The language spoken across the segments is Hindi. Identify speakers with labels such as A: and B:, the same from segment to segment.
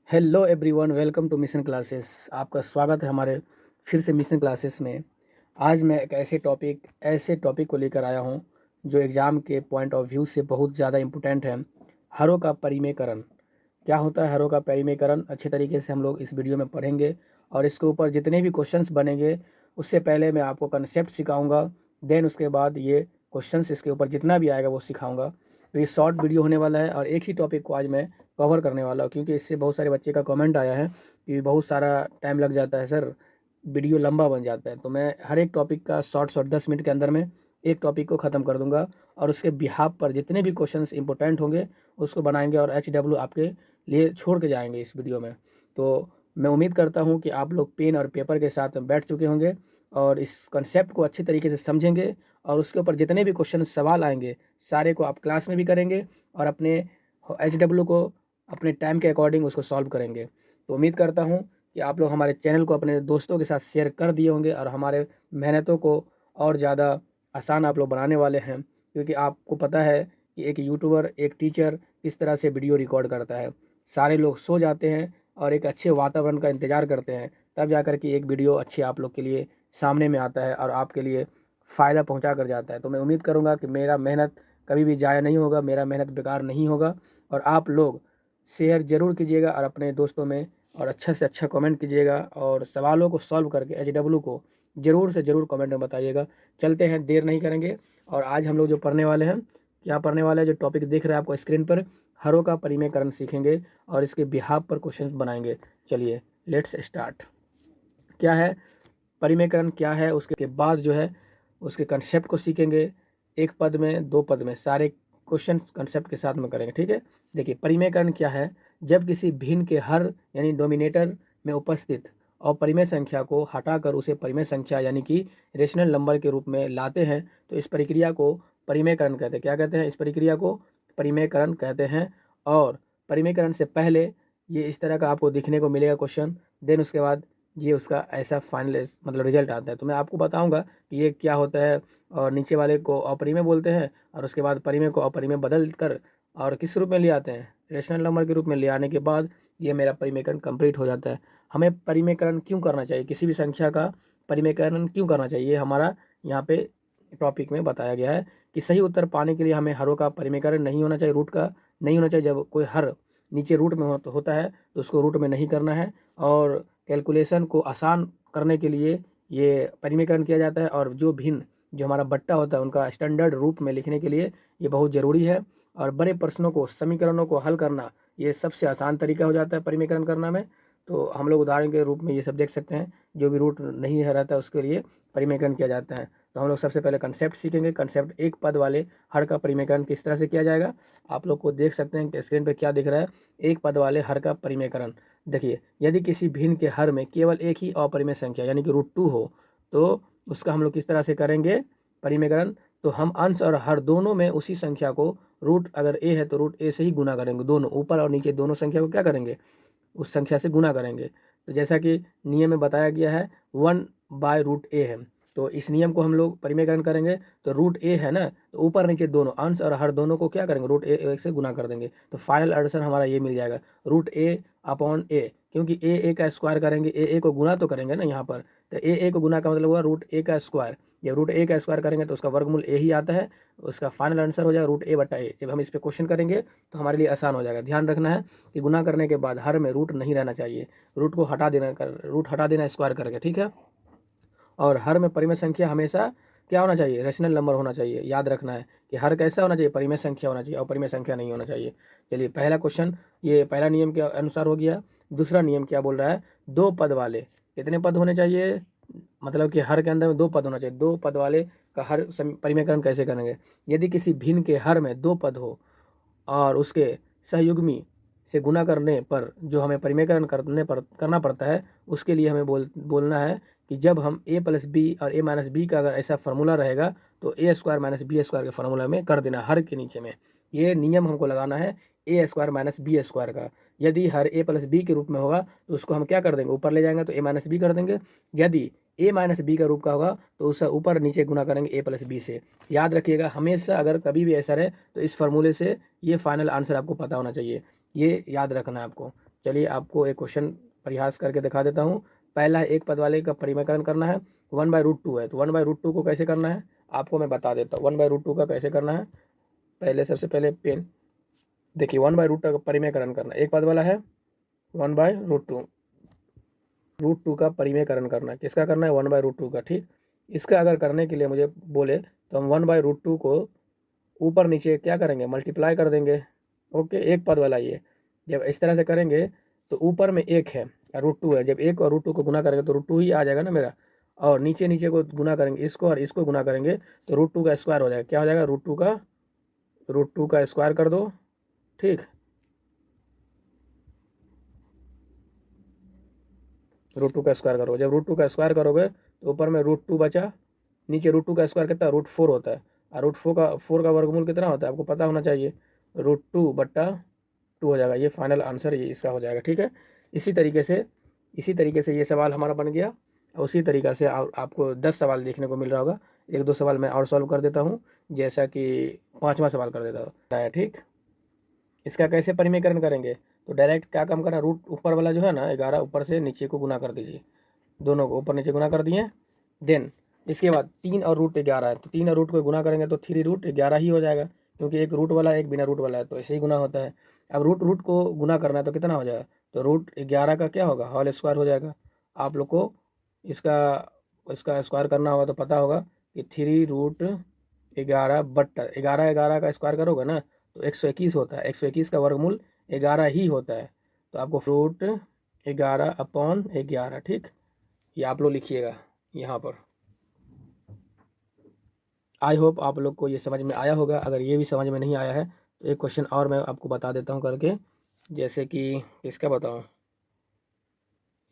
A: Hello everyone, welcome to mission classes. आपका स्वागत है हमारे फिर से मिशन क्लासेस में। आज मैं एक ऐसे टॉपिक को लेकर आया हूं जो एग्ज़ाम के पॉइंट ऑफ व्यू से बहुत ज़्यादा इम्पोर्टेंट है। हरों का परिमेयकरण। क्या होता है हरों का परिमेयकरण? अच्छे तरीके से हम लोग इस वीडियो में पढ़ेंगे और इसके ऊपर जितने भी क्वेश्चंस बनेंगे उससे पहले मैं आपको कंसेप्ट सिखाऊंगा। देन उसके बाद ये क्वेश्चंस इसके ऊपर जितना भी आएगा वो सिखाऊंगा। तो ये शॉर्ट वीडियो होने वाला है और एक ही टॉपिक को आज मैं कवर करने वाला हूँ, क्योंकि इससे बहुत सारे बच्चे का कमेंट आया है कि बहुत सारा टाइम लग जाता है सर, वीडियो लंबा बन जाता है। तो मैं हर एक टॉपिक का शॉर्ट शॉर्ट 10 मिनट के अंदर में एक टॉपिक को ख़त्म कर दूंगा और उसके बिहाफ पर जितने भी क्वेश्चंस इंपॉर्टेंट होंगे उसको बनाएंगे और HW आपके लिए छोड़ के जाएंगे इस वीडियो में। तो मैं उम्मीद करता हूँ कि आप लोग पेन और पेपर के साथ बैठ चुके होंगे और इस कंसेप्ट को अच्छे तरीके से समझेंगे और उसके ऊपर जितने भी क्वेश्चन सवाल आएंगे सारे को आप क्लास में भी करेंगे और अपने HW को अपने टाइम के अकॉर्डिंग उसको सॉल्व करेंगे। तो उम्मीद करता हूँ कि आप लोग हमारे चैनल को अपने दोस्तों के साथ शेयर कर दिए होंगे और हमारे मेहनतों को और ज़्यादा आसान आप लोग बनाने वाले हैं, क्योंकि आपको पता है कि एक यूट्यूबर, एक टीचर किस तरह से वीडियो रिकॉर्ड करता है। सारे लोग सो जाते हैं और एक अच्छे वातावरण का इंतज़ार करते हैं, तब जा कर के एक वीडियो अच्छी आप लोग के लिए सामने में आता है और आपके लिए फ़ायदा पहुंचा कर जाता है। तो मैं उम्मीद करूंगा कि मेरा मेहनत कभी भी ज़ाया नहीं होगा, मेरा मेहनत बेकार नहीं होगा और आप लोग शेयर ज़रूर कीजिएगा और अपने दोस्तों में और अच्छा से अच्छा कमेंट कीजिएगा और सवालों को सॉल्व करके HW को ज़रूर से ज़रूर कमेंट में बताइएगा। चलते हैं, देर नहीं करेंगे और आज हम लोग जो पढ़ने वाले हैं, क्या पढ़ने वाले हैं, जो टॉपिक दिख रहा है आपको स्क्रीन पर, हरों का परिमेयकरण सीखेंगे और इसके बिहाफ पर क्वेश्चन बनाएंगे। चलिए लेट्स स्टार्ट। क्या है परिमेयकरण, क्या है, उसके बाद जो है उसके कंसेप्ट को सीखेंगे। एक पद में, दो पद में, सारे क्वेश्चन कंसेप्ट के साथ में करेंगे। ठीक है, देखिए परिमेयकरण क्या है। जब किसी भिन्न के हर यानी डोमिनेटर में उपस्थित अपरिमेय संख्या को हटाकर उसे परिमेय संख्या यानी कि रेशनल नंबर के रूप में लाते हैं तो इस प्रक्रिया को परिमेयकरण कहते हैं। क्या कहते हैं? इस प्रक्रिया को परिमेयकरण कहते हैं। और परिमेयकरण से पहले ये इस तरह का आपको दिखने को मिलेगा क्वेश्चन, देन उसके बाद ये उसका ऐसा फाइनल मतलब रिजल्ट आता है। तो मैं आपको बताऊंगा कि ये क्या होता है और नीचे वाले को अपरिमेय बोलते हैं और उसके बाद परिमेय को अपरिमेय बदल कर और किस रूप में ले आते हैं, रेशनल नंबर के रूप में ले आने के बाद ये मेरा परिमेयकरण कंप्लीट हो जाता है। हमें परिमेयकरण क्यों करना चाहिए, किसी भी संख्या का परिमेयकरण क्यों करना चाहिए, ये हमारा यहाँ पे टॉपिक में बताया गया है कि सही उत्तर पाने के लिए हमें हरों का परिमेयकरण नहीं होना चाहिए, रूट का नहीं होना चाहिए। जब कोई हर नीचे रूट में होता है तो उसको रूट में नहीं करना है और कैलकुलेशन को आसान करने के लिए ये परिमेयकरण किया जाता है। और जो भिन्न जो हमारा बट्टा होता है उनका स्टैंडर्ड रूप में लिखने के लिए ये बहुत ज़रूरी है। और बड़े प्रश्नों को, समीकरणों को हल करना ये सबसे आसान तरीका हो जाता है परिमेयकरण करना में। तो हम लोग उदाहरण के रूप में ये सब देख सकते हैं, जो भी रूट नहीं है रहता है उसके लिए परिमेयकरण किया जाता है। तो हम लोग सबसे पहले कंसेप्ट सीखेंगे। कंसेप्ट, एक पद वाले हर का परिमेयकरण किस तरह से किया जाएगा। आप लोग को देख सकते हैं कि स्क्रीन पे क्या दिख रहा है, एक पद वाले हर का परिमेयकरण। देखिए, यदि किसी भिन्न के हर में केवल एक ही अपरिमेय संख्या यानी कि √2 हो तो उसका हम लोग किस तरह से करेंगे परिमेयकरण। तो हम अंश और हर दोनों में उसी संख्या को रूट, अगर a है तो √a से ही गुना करेंगे। दोनों ऊपर और नीचे दोनों संख्या को क्या करेंगे, उस संख्या से गुना करेंगे। तो जैसा कि नियम में बताया गया है 1/√a है, तो इस नियम को हम लोग परिमेयकरण करेंगे तो √a है ना, तो ऊपर नीचे दोनों अंश और हर दोनों को क्या करेंगे, √a से गुना कर देंगे। तो फाइनल आंसर हमारा ये मिल जाएगा √a/a, क्योंकि a का स्क्वायर करेंगे, a को गुना तो करेंगे ना यहाँ पर, तो a को गुना का मतलब हुआ √a का स्क्वायर। जब √a का स्क्वायर करेंगे तो उसका वर्गमूल a ही आता है, उसका फाइनल आंसर हो जाएगा √a/a। जब हम इस पर क्वेश्चन करेंगे तो हमारे लिए आसान हो जाएगा। ध्यान रखना है कि गुना करने के बाद हर में रूट नहीं रहना चाहिए, रूट को हटा देना, रूट हटा देना स्क्वायर करके, ठीक है। और हर में परिमेय संख्या हमेशा क्या होना चाहिए, रेशनल नंबर होना चाहिए। याद रखना है कि हर कैसा होना चाहिए, परिमेय संख्या होना चाहिए, अपरिमेय संख्या नहीं होना चाहिए। चलिए पहला क्वेश्चन, ये पहला नियम के अनुसार हो गया। दूसरा नियम क्या बोल रहा है, दो पद वाले कितने पद होने चाहिए, मतलब कि हर के अंदर में दो पद होना चाहिए। दो पद वाले का हर परिमेयकरण कैसे करेंगे, यदि किसी भिन्न के हर में दो पद हो और उसके सहयुग्मी से गुना करने पर जो हमें परिमेयकरण करना पड़ता है, उसके लिए हमें बोलना है कि जब हम a+b और a-b का अगर ऐसा फार्मूला रहेगा तो a² - b² के फार्मूला में कर देना हर के नीचे में। ये नियम हमको लगाना है a² - b² का। यदि हर a+b के रूप में होगा तो उसको हम क्या कर देंगे, ऊपर ले जाएंगे तो a-b कर देंगे। यदि a-b का रूप का होगा तो उसका ऊपर नीचे गुना करेंगे a+b से। याद रखिएगा हमेशा, अगर कभी भी ऐसा रहे तो इस फार्मूले से ये फाइनल आंसर आपको पता होना चाहिए, ये याद रखना है आपको। चलिए आपको एक क्वेश्चन प्रयास करके दिखा देता हूँ। पहला है एक पद वाले का परिमेयकरण करना है, 1/√2 है, तो 1/√2 को कैसे करना है आपको मैं बता देता हूँ। 1/√2 का कैसे करना है, पहले सबसे पहले पेन देखिए 1/√2 का परिमेयकरण करना, एक पद वाला है 1/√2, √2 का परिमेयकरण करना है, किसका करना है 1/√2 का। ठीक, इसका अगर करने के लिए मुझे बोले तो हम 1/√2 को ऊपर नीचे क्या करेंगे, मल्टीप्लाई कर देंगे। ओके, एक पद वाला ये जब इस तरह से करेंगे तो ऊपर में एक है √2 है, जब एक और √2 को गुना करेंगे तो √2 ही आ जाएगा ना मेरा, और नीचे नीचे को गुना करेंगे, इसको और इसको गुना करेंगे तो √2 का स्क्वायर हो जाएगा। क्या हो जाएगा, √2 का स्क्वायर कर दो। ठीक, √2 का स्क्वायर करोगे, जब √2 का स्क्वायर करोगे तो ऊपर में √2 बचा, नीचे √2 का स्क्वायर कितना √4 होता है, और √4 का वर्गमूल कितना होता है आपको पता होना चाहिए, √2/2 हो जाएगा। ये फाइनल आंसर ये इसका हो जाएगा। ठीक है, इसी तरीके से ये सवाल हमारा बन गया। उसी तरीक़ा से आपको 10 सवाल देखने को मिल रहा होगा। एक दो सवाल मैं और सॉल्व कर देता हूँ, जैसा कि 5वां सवाल कर देता हूँ। ठीक, इसका कैसे परिमेयकरण करेंगे, तो डायरेक्ट क्या काम करना, रूट ऊपर वाला जो है ना 11 ऊपर से नीचे को गुना कर दीजिए, दोनों को ऊपर नीचे गुना कर दिए। देन इसके बाद 3 और √11 है, तो 3 और रूट को गुना करेंगे तो 3√11 ही हो जाएगा, क्योंकि एक रूट वाला एक बिना रूट वाला है तो ऐसे ही गुना होता है। अब रूट को गुना करना है तो कितना हो जाएगा, तो √11 का क्या होगा, होल स्क्वायर हो जाएगा। आप लोग को इसका इसका स्क्वायर करना होगा तो पता होगा कि 3√11/11 का स्क्वायर करोगे ना तो 121 होता है, 121 का वर्गमूल 11 ही होता है, तो आपको √11/11। ठीक, ये आप लोग लिखिएगा यहाँ पर। आई होप आप लोग को ये समझ में आया होगा। अगर ये भी समझ में नहीं आया है तो एक क्वेश्चन और मैं आपको बता देता हूँ करके, जैसे कि किसका बताऊँ,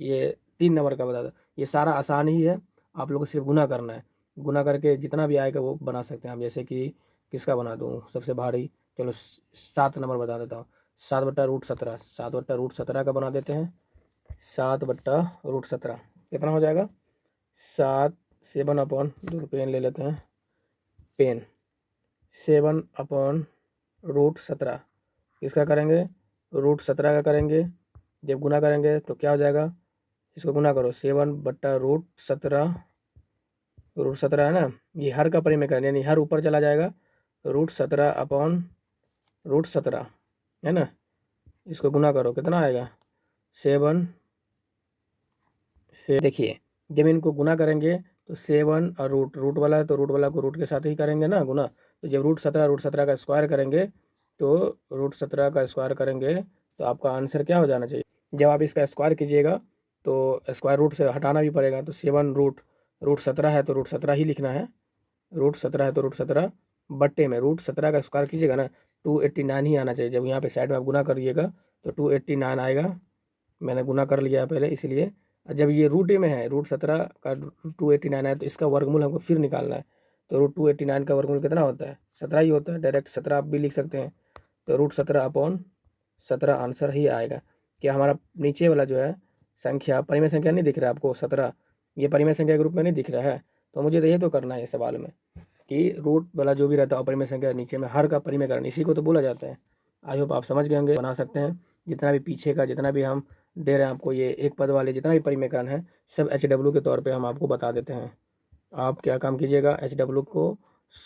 A: ये 3 नंबर का बता दो। ये सारा आसान ही है, आप लोग को सिर्फ गुना करना है, गुना करके जितना भी आएगा वो बना सकते हैं आप। जैसे कि किसका बना दूँ सबसे भारी, चलो 7 नंबर बता देता हूँ, 7/√17, 7/√17 का बना देते हैं। 7/√17 कितना हो जाएगा, 7/2 पेन ले लेते हैं, पेन 7/√17 किसका करेंगे, √17 का करेंगे। जब गुना करेंगे तो क्या हो जाएगा, इसको गुना करो, 7/√17, √17 है ना, ये हर का परिमेयकरण यानी हर ऊपर चला जाएगा, √17/√17 है ना, इसको गुना करो कितना आएगा 7 से। देखिए जब इनको गुना करेंगे तो 7 और रूट वाला है तो रूट वाला को रूट के साथ ही करेंगे ना गुना, तो जब √17 का स्क्वायर करेंगे तो √17 का स्क्वायर करेंगे तो आपका आंसर क्या हो जाना चाहिए। जब आप इसका स्क्वायर कीजिएगा तो स्क्वायर रूट से हटाना भी पड़ेगा, तो 7 √17 है तो √17 ही लिखना है, √17 है तो √17 बट्टे में √17 का स्क्वायर कीजिएगा ना 289 ही आना चाहिए। जब यहाँ पे साइड में आप गुना करिएगा तो 289 आएगा, मैंने गुना कर लिया है पहले इसलिए। जब ये रूट में है √17 का 289 है तो इसका वर्गमूल हमको फिर निकालना है, तो √289 का वर्गमूल कितना होता है 17 ही होता है, डायरेक्ट 17 आप भी लिख सकते हैं, तो √17/17 आंसर ही आएगा। क्या हमारा नीचे वाला जो है संख्या परिमेय संख्या नहीं दिख रहा है आपको 17, ये परिमेय संख्या के रूप में नहीं दिख रहा है, तो मुझे तो ये तो करना है इस सवाल में कि रूट वाला जो भी रहता है अपरिमेय संख्या नीचे में हर का परिमेयकरण, इसी को तो बोला जाता है। आई होप आप समझ गए होंगे, बना सकते हैं। जितना भी पीछे का जितना भी हम दे रहे हैं आपको, ये एक पद वाले जितना भी परिमेयकरण है सब HW के तौर पे हम आपको बता देते हैं। आप क्या काम कीजिएगा, HW को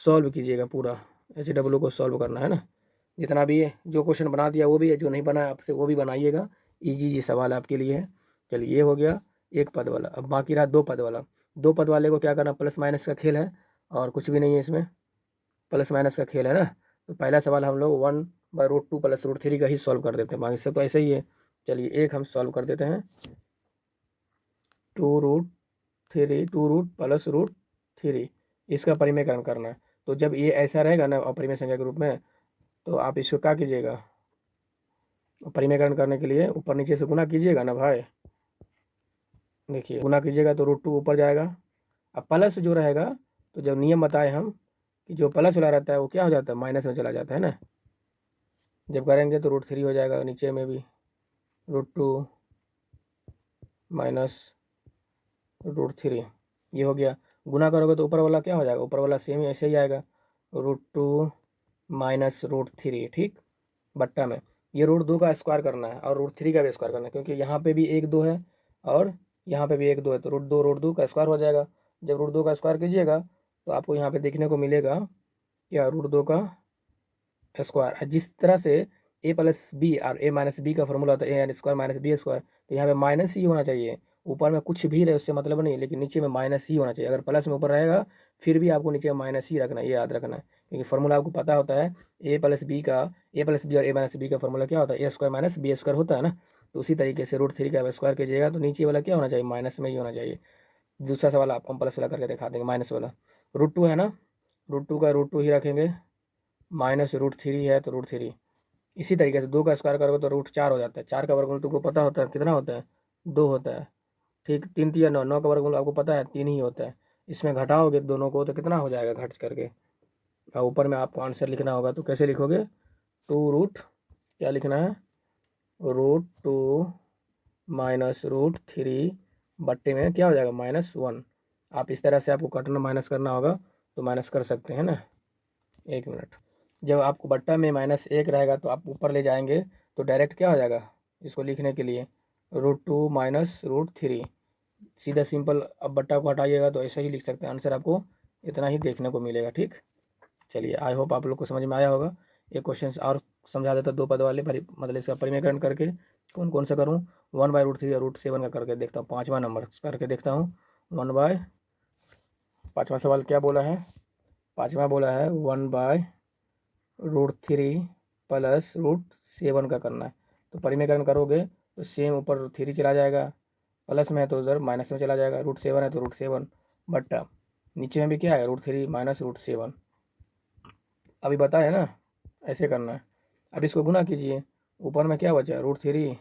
A: सॉल्व कीजिएगा, पूरा HW को सॉल्व करना है ना, जितना भी जो क्वेश्चन बना दिया वो भी है, जो नहीं बना आपसे वो भी बनाइएगा, ईजी सवाल आपके लिए है। चलिए ये हो गया एक पद वाला, अब बाकी रहा 2 पद वाला। 2 पद वाले को क्या करना, प्लस माइनस का खेल है और कुछ भी नहीं है इसमें, प्लस माइनस का खेल है ना। तो पहला सवाल हम लोग 1/√2 + √3 का ही सॉल्व कर देते हैं, बाकी सब तो ऐसे ही है। चलिए एक हम सॉल्व कर देते हैं, 2√3 + √3 इसका परिमेयकरण करना है। तो जब ये ऐसा रहेगा ना अपरिमेय संख्या के रूप में तो आप इसको क्या कीजिएगा, परिमेयकरण करने के लिए ऊपर नीचे से गुना कीजिएगा ना भाई। देखिए गुना कीजिएगा तो √2 ऊपर जाएगा, अब प्लस जो रहेगा तो जब नियम बताए हम कि जो प्लस वाला रहता है वो क्या हो जाता है माइनस में चला जाता है ना, जब करेंगे तो √3 हो जाएगा, नीचे में भी √2 - √3 ये हो गया। गुना करोगे तो ऊपर वाला क्या हो जाएगा, ऊपर वाला सेम ही ऐसे ही आएगा, √2 - √3 ठीक, बट्टा में ये रूट 2 का स्क्वायर करना है और रूट 3 का भी स्क्वायर करना है, क्योंकि यहाँ पे भी 1 2 है और यहाँ पे भी 1 2 है, तो रूट 2 का स्क्वायर हो जाएगा। जब रूट 2 का स्क्वायर कीजिएगा तो आपको यहाँ पे देखने को मिलेगा क्या, रूट 2 का स्क्वायर। जिस तरह से ए प्लस बी और ए माइनस बी का फॉर्मूला होता है ए स्क्वायर माइनस बी स्क्वायर, तो यहाँ पे माइनस ही होना चाहिए। ऊपर में कुछ भी रहे उससे मतलब नहीं, लेकिन नीचे में माइनस ही होना चाहिए। अगर प्लस में ऊपर रहेगा फिर भी आपको नीचे में माइनस ही रखना है, ये याद रखना है, क्योंकि फॉर्मूला आपको पता होता है ए प्लस बी और ए माइनस बी का फॉर्मूला क्या होता है, ए स्क्वायर माइनस बी स्क्वायर होता है ना। तो उसी तरीके से रूट 3 का स्क्वायर कीजिएगा तो नीचे वाला क्या होना चाहिए, माइनस में ही होना चाहिए। दूसरा सवाल आपको हम प्लस वाला करके दिखा देंगे, माइनस वाला। रूट 2 है ना, रूट 2 का रूट 2 ही रखेंगे, माइनस रूट 3 है तो रूट 3। इसी तरीके से 2 का स्क्वायर करोगे तो रूट 4 हो जाता है। 4 का वर्गमूल तुमको पता होता है कितना होता है, 2 होता है। ठीक, 3 3 9, 9 का वर्गमूल आपको पता है 3 ही होता है। इसमें घटाओगे दोनों को तो कितना हो जाएगा घट करके, और ऊपर में आपको आंसर लिखना होगा। तो कैसे लिखोगे, 2 रूट क्या लिखना है, रूट 2 माइनस रूट 3 बट्टे में क्या हो जाएगा, -1। आप इस तरह से आपको कटना माइनस करना होगा तो माइनस कर सकते हैं ना। 1 मिनट, जब आपको बट्टा में -1 रहेगा तो आप ऊपर ले जाएंगे तो डायरेक्ट क्या हो जाएगा, इसको लिखने के लिए रूट 2 माइनस रूट 3, सीधा सिंपल। अब बट्टा को हटाइएगा तो ऐसा ही लिख सकते हैं, आंसर आपको इतना ही देखने को मिलेगा। ठीक, चलिए आई होप आप लोग को समझ में आया होगा। एक क्वेश्चन और समझा देता, 2 पद वाले मतलब इसका परिमेयकरण करके कौन कौन सा करूँ, 1/√3 और √7 का करके देखता हूँ। 5वां नंबर करके देखता हूँ, 5वां सवाल क्या बोला है, 5वां बोला है 1/√3 प्लस √7 का करना है। तो परिमेयकरण करोगे तो सेम ऊपर 3 चला जाएगा, प्लस में है तो उधर माइनस में चला जाएगा, √7 है तो √7 बट्टा नीचे में भी क्या है, √3 माइनस √7। अभी बताया ना, ऐसे करना है। अब इसको गुना कीजिए, ऊपर में क्या बचा, √3,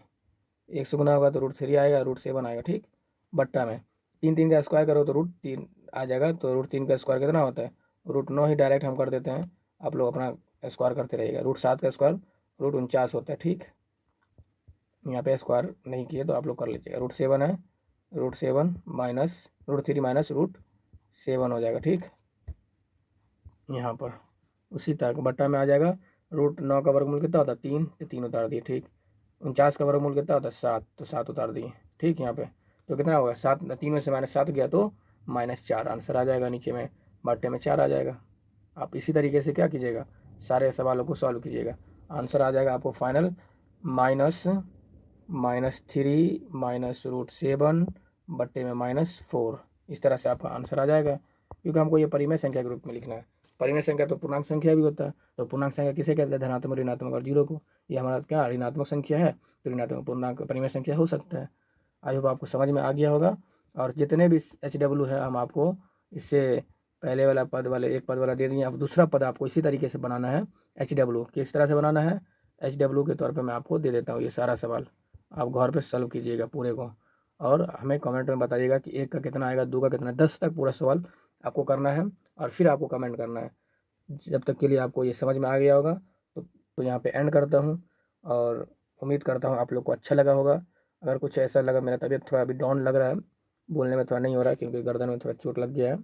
A: 1 से गुना होगा तो √3 आएगा, √7 आएगा। ठीक, बट्टा में 3 3 का स्क्वायर करो तो √3 आ जाएगा, तो √3 का स्क्वायर कितना होता है, √9 ही डायरेक्ट हम कर देते हैं। आप लोग अपना स्क्वायर करते रहिएगा। √7 का स्क्वायर √49 होता है। ठीक, यहाँ पे स्क्वायर नहीं किए तो आप लोग कर लीजिएगा। √7 है, √7 माइनस √3 माइनस √7 हो जाएगा। ठीक, यहाँ पर उसी तरह बट्टा में आ जाएगा। √9 का वर्गमूल कितना होता है, 3, तो 3 उतार दिए। ठीक, 49 का वर्गमूल कितना होता है, 7, तो 7 उतार दिए। ठीक, यहाँ पे तो कितना होगा, 7, 3 में से -7 गया तो -4 आंसर आ जाएगा, नीचे में बट्टे में 4 आ जाएगा। आप इसी तरीके से क्या कीजिएगा, सारे सवालों को सॉल्व कीजिएगा, आंसर आ जाएगा आपको फाइनल -3 माइनस √7 बट्टे में -4। इस तरह से आपका आंसर आ जाएगा, क्योंकि हमको ये परिमेय संख्या के रूप में लिखना है। परिमेय संख्या तो पूर्णांक संख्या भी होता है, तो पूर्णांक संख्या किसे कहते हैं, धनात्मक, ऋणात्मक और जीरो को। ये हमारा क्या ऋणात्मक संख्या है, तो ऋणात्मक पूर्णांक परिमेय संख्या हो सकता है। आई होप आपको समझ में आ गया होगा। और जितने भी HW है हम आपको इससे पहले वाला पद वाले एक पद वाला दे दिए, अब दूसरा पद आपको इसी तरीके से बनाना है। HW किस तरह से बनाना है, HW के तौर पर मैं आपको दे देता हूँ ये सारा सवाल। आप घर पे सॉल्व कीजिएगा पूरे को, और हमें कमेंट में बताइएगा कि 1 का कितना आएगा, 2 का कितना, 10 तक पूरा सवाल आपको करना है और फिर आपको कमेंट करना है। जब तक के लिए आपको ये समझ में आ गया होगा तो यहाँ पे एंड करता हूँ, और उम्मीद करता हूँ आप लोग को अच्छा लगा होगा। अगर कुछ ऐसा लगा, मेरा तबीयत थोड़ा अभी डाउन लग रहा है, बोलने में थोड़ा नहीं हो रहा है क्योंकि गर्दन में थोड़ा चोट लग गया है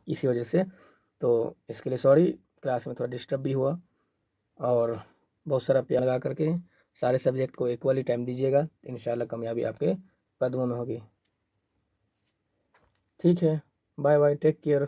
A: इसी वजह से, तो इसके लिए सॉरी। क्लास में थोड़ा डिस्टर्ब भी हुआ, और बहुत सारा प्यार लगा करके सारे सब्जेक्ट को इक्वली टाइम दीजिएगा, इंशाल्लाह कामयाबी आपके कदमों में होगी। ठीक है, बाय बाय, टेक केयर।